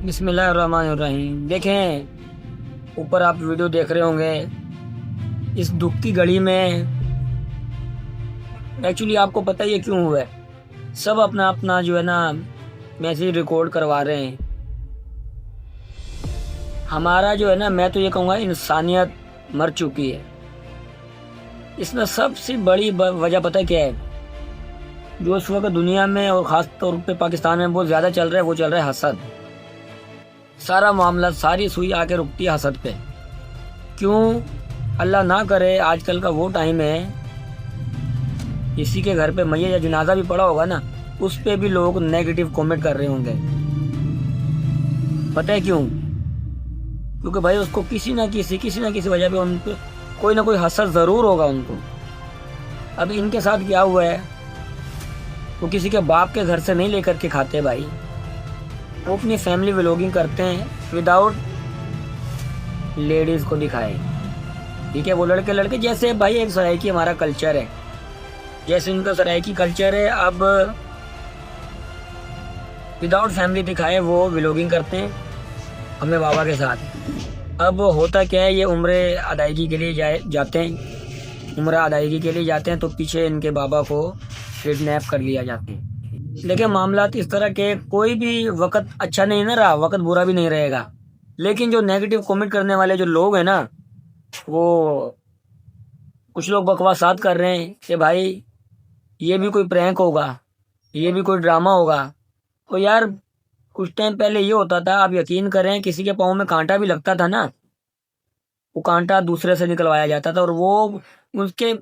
बिस्मिल्लाहिर्रहमानिर्रहीम। देखें, ऊपर आप वीडियो देख रहे होंगे। इस दुख की घड़ी में एक्चुअली आपको पता ही है क्यों हुआ है। सब अपना अपना जो है ना मैसेज रिकॉर्ड करवा रहे हैं। हमारा जो है ना, मैं तो ये कहूँगा इंसानियत मर चुकी है। इसमें सबसे बड़ी वजह पता है क्या है? जो इस वक्त दुनिया में और ख़ास तौर पे पाकिस्तान में बहुत ज़्यादा चल रहा है, वो चल रहा है हसद। सारा मामला, सारी सुई आके रुकती है हसद पे। क्यों? अल्लाह ना करे आजकल का वो टाइम है, किसी के घर पे मैयत या जनाजा भी पड़ा होगा ना, उस पे भी लोग नेगेटिव कमेंट कर रहे होंगे। पता है क्यों? क्योंकि भाई उसको किसी ना किसी वजह पे उन पे कोई ना कोई हसद ज़रूर होगा उनको। अब इनके साथ क्या हुआ है, वो किसी के बाप के घर से नहीं लेकर के खाते भाई। वो अपनी फैमिली व्लॉगिंग करते हैं विदाउट लेडीज को दिखाए। ठीक है, वो लड़के लड़के जैसे भाई एक सराइकी हमारा कल्चर है, जैसे उनका सराइकी कल्चर है। अब विदाउट फैमिली दिखाए वो व्लॉगिंग करते हैं अपने बाबा के साथ। अब होता क्या है, ये उम्र अदायगी के लिए जाते हैं, उम्र अदायगी के लिए जाते हैं, तो पीछे इनके बाबा को किडनैप कर लिया जाते हैं। लेकिन मामला इस तरह के, कोई भी वक्त अच्छा नहीं ना रहा, वक्त बुरा भी नहीं रहेगा। लेकिन जो नेगेटिव कमेंट करने वाले जो लोग हैं ना, वो कुछ लोग बकवासात कर रहे हैं कि भाई ये भी कोई प्रैंक होगा, ये भी कोई ड्रामा होगा। तो यार कुछ टाइम पहले ये होता था, आप यकीन करें, किसी के पाँव में कांटा भी लगता था ना, वो कांटा दूसरे से निकलवाया जाता था और वो उसके